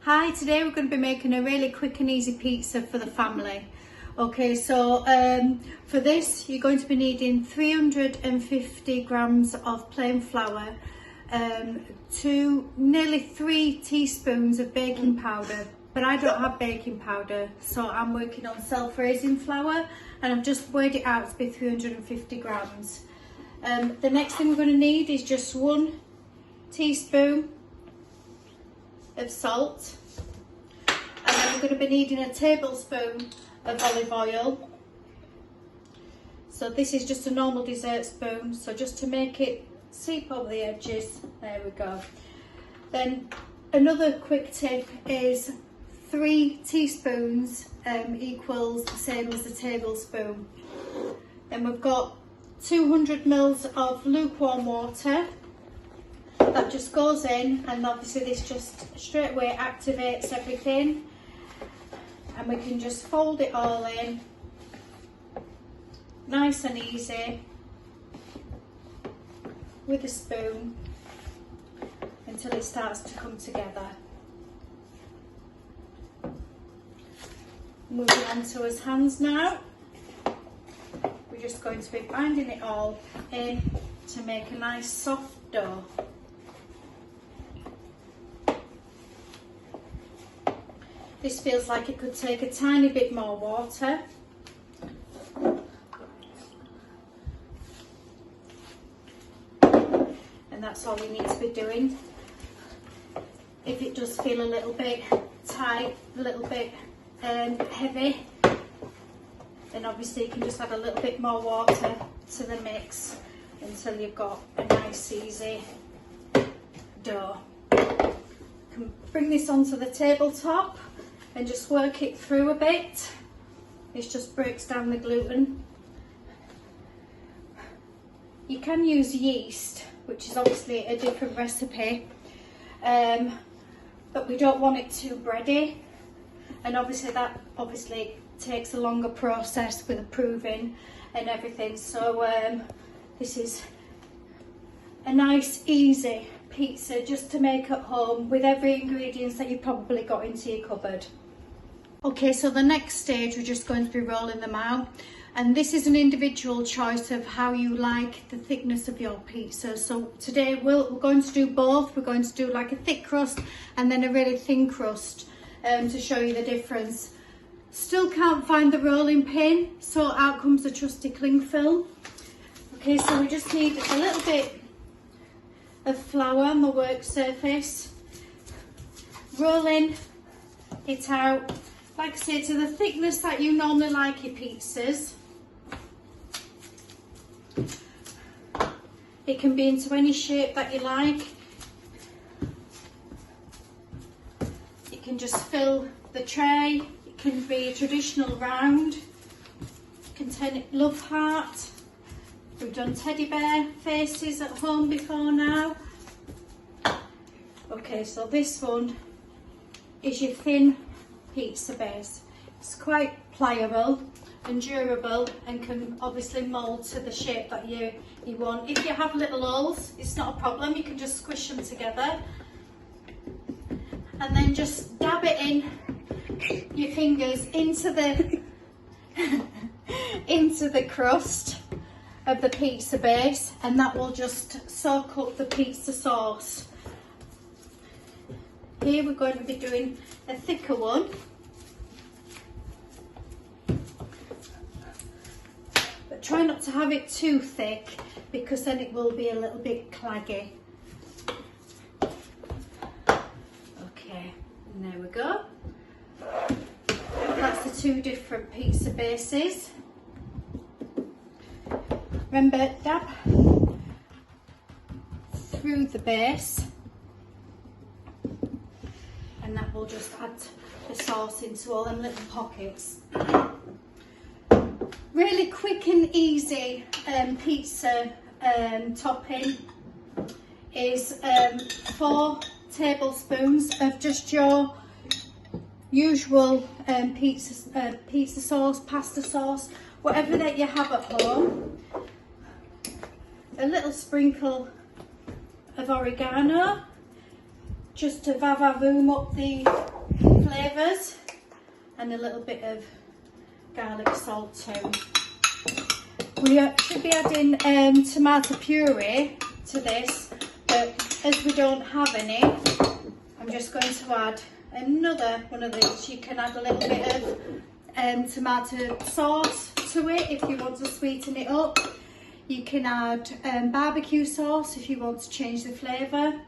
Hi, today we're going to be making a really quick and easy pizza for the family. Okay, so for this you're going to be needing 350 grams of plain flour, nearly 3 teaspoons of baking powder, but I don't have baking powder, so I'm working on self-raising flour and I've just weighed it out to be 350 grams. The next thing we're going to need is just 1 teaspoon of salt, and then we're going to be needing a tablespoon of olive oil. So this is just a normal dessert spoon, so just to make it seep over the edges. There we go. Then another quick tip is 3 teaspoons equals the same as a tablespoon. Then we've got 200 mils of lukewarm water. That just goes in, and obviously this just straight away activates everything, and we can just fold it all in nice and easy with a spoon until it starts to come together. Moving on to his hands now, we're just going to be binding it all in to make a nice soft dough. This feels like it could take a tiny bit more water. And that's all you need to be doing. If it does feel a little bit tight, a little bit heavy, then obviously you can just add a little bit more water to the mix until you've got a nice easy dough. You can bring this onto the tabletop and just work it through a bit. This just breaks down the gluten. You can use yeast, which is obviously a different recipe, but we don't want it too bready, and obviously that takes a longer process with the proving and everything. So this is a nice easy pizza just to make at home with every ingredients that you've probably got into your cupboard. Okay, so the next stage we're just going to be rolling them out, and this is an individual choice of how you like the thickness of your pizza. So today we're going to do both. We're going to do like a thick crust and then a really thin crust to show you the difference. Still can't find the rolling pin, so out comes the trusty cling film. Okay, so we just need a little bit of flour on the work surface, rolling it out, like I say, to the thickness that you normally like your pizzas. It can be into any shape that you like. You can just fill the tray. It can be a traditional round. Contain love heart. We've done teddy bear faces at home before now. Okay, so this one is your thin pizza base. It's quite pliable and durable and can obviously mould to the shape that you want. If you have little holes, it's not a problem. You can just squish them together and then just dab it in your fingers into the into the crust of the pizza base, and that will just soak up the pizza sauce. Here we're going to be doing a thicker one. But try not to have it too thick, because then it will be a little bit claggy. Okay, and there we go. That's the 2 different pizza bases. Remember, dab through the base, and that will just add the sauce into all them little pockets. Really quick and easy pizza topping is 4 tablespoons of just your usual pizza sauce, pasta sauce, whatever that you have at home. A little sprinkle of oregano, just to va-va-voom up the flavours, and a little bit of garlic salt too. We should be adding tomato puree to this, but as we don't have any, I'm just going to add another one of these. You can add a little bit of tomato sauce to it if you want to sweeten it up. You can add barbecue sauce if you want to change the flavour.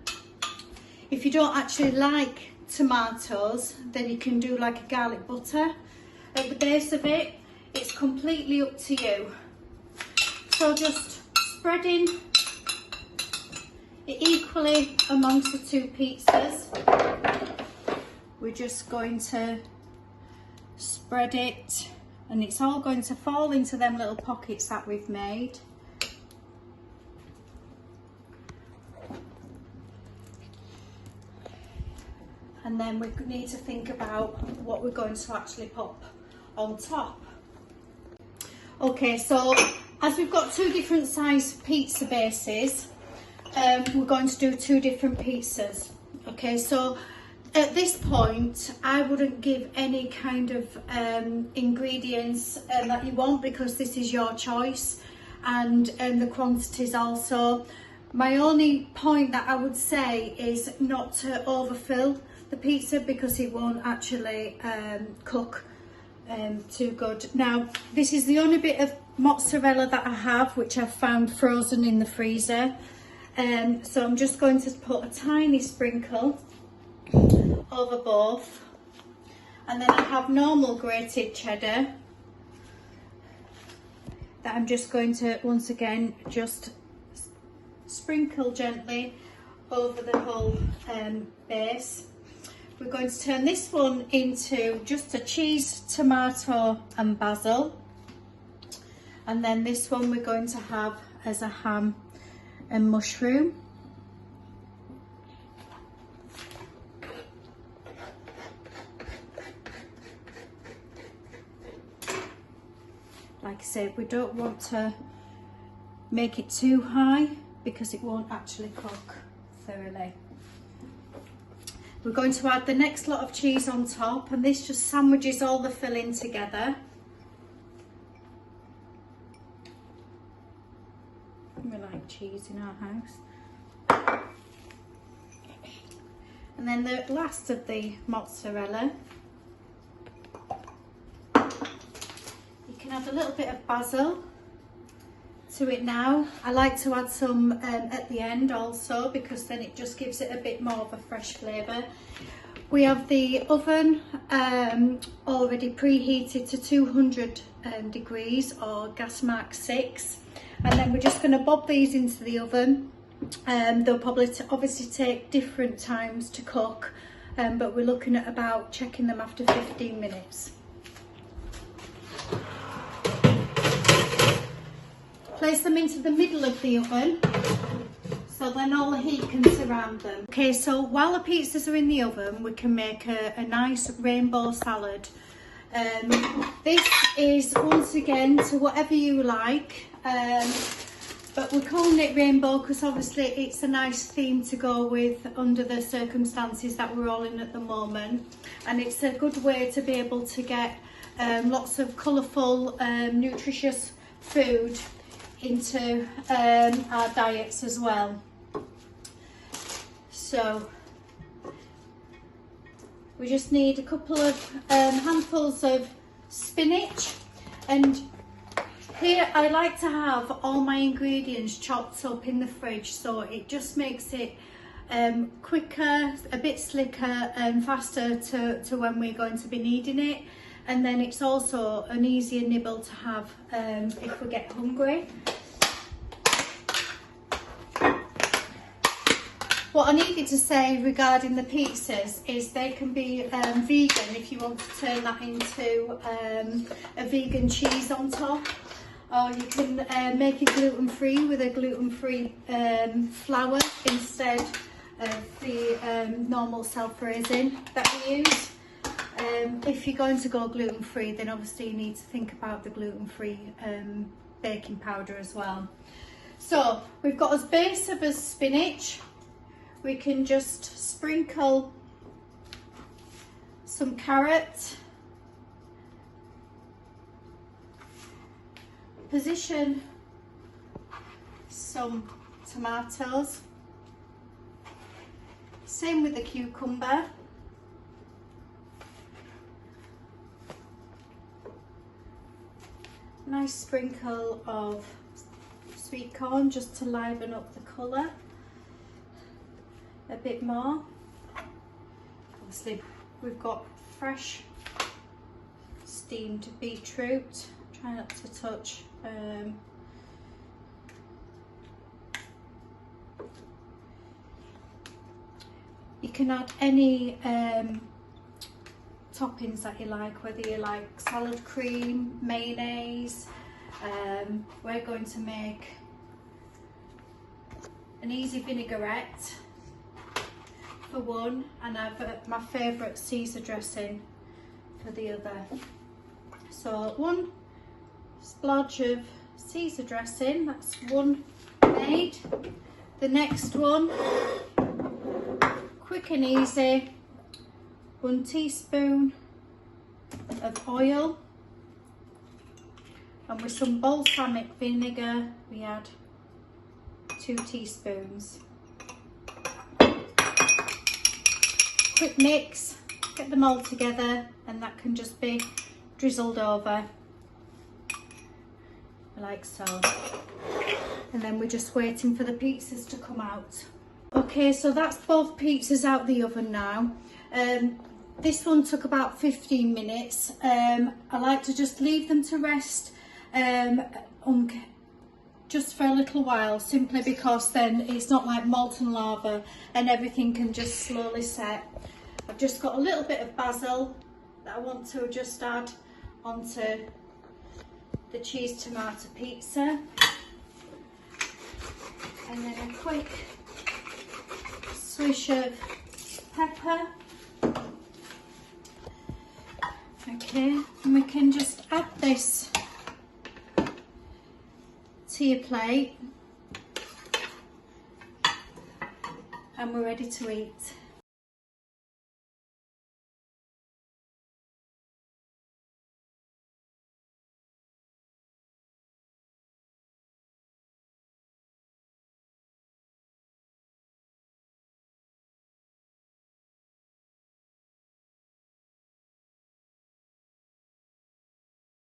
If you don't actually like tomatoes, then you can do like a garlic butter at the base of it. It's completely up to you. So just spreading it equally amongst the two pizzas. We're just going to spread it, and it's all going to fall into them little pockets that we've made. And then we need to think about what we're going to actually pop on top. Okay, so as we've got two different size pizza bases, we're going to do two different pizzas. Okay, so at this point, I wouldn't give any kind of ingredients that you want, because this is your choice, and the quantities also. My only point that I would say is not to overfill the pizza, because it won't actually cook too good. Now, this is the only bit of mozzarella that I have, which I've found frozen in the freezer. So I'm just going to put a tiny sprinkle over both, and then I have normal grated cheddar that I'm just going to once again just sprinkle gently over the whole base. We're going to turn this one into just a cheese, tomato and basil, and then this one we're going to have as a ham and mushroom. Like I said, we don't want to make it too high because it won't actually cook thoroughly. We're going to add the next lot of cheese on top, and this just sandwiches all the filling together. We like cheese in our house. And then the last of the mozzarella. You can add a little bit of basil to it now. I like to add some at the end also, because then it just gives it a bit more of a fresh flavour. We have the oven already preheated to 200 degrees, or gas mark 6, and then we're just going to bob these into the oven. They'll probably obviously take different times to cook, but we're looking at about checking them after 15 minutes. Place them into the middle of the oven, so then all the heat can surround them. Okay, so while the pizzas are in the oven, we can make a nice rainbow salad. This is once again to whatever you like, but we're calling it rainbow because obviously it's a nice theme to go with under the circumstances that we're all in at the moment, and it's a good way to be able to get lots of colourful, nutritious food into our diets as well. So we just need a couple of handfuls of spinach, and here I like to have all my ingredients chopped up in the fridge, so it just makes it quicker, a bit slicker and faster to when we're going to be needing it. And then it's also an easier nibble to have if we get hungry. What I needed to say regarding the pizzas is they can be vegan if you want to turn that into a vegan cheese on top, or you can make it gluten-free with a gluten-free flour instead of the normal self-raising that we use. If you're going to go gluten-free, then obviously you need to think about the gluten-free baking powder as well. So we've got as base of a spinach, we can just sprinkle some carrot, position some tomatoes, same with the cucumber, nice sprinkle of sweet corn just to liven up the colour a bit more. Obviously we've got fresh steamed beetroot, try not to touch you can add any toppings that you like, whether you like salad cream, mayonnaise. We're going to make an easy vinaigrette for one, and I've my favourite Caesar dressing for the other. So one splodge of Caesar dressing, that's one made. The next one, quick and easy, 1 teaspoon of oil, and with some balsamic vinegar we add 2 teaspoons. Quick mix, get them all together, and that can just be drizzled over like so. And then we're just waiting for the pizzas to come out. Okay, so that's both pizzas out the oven now. This one took about 15 minutes. I like to just leave them to rest just for a little while, simply because then it's not like molten lava and everything can just slowly set. I've just got a little bit of basil that I want to just add onto the cheese tomato pizza, and then a quick swish of pepper. Okay, and we can just add this to your plate and we're ready to eat.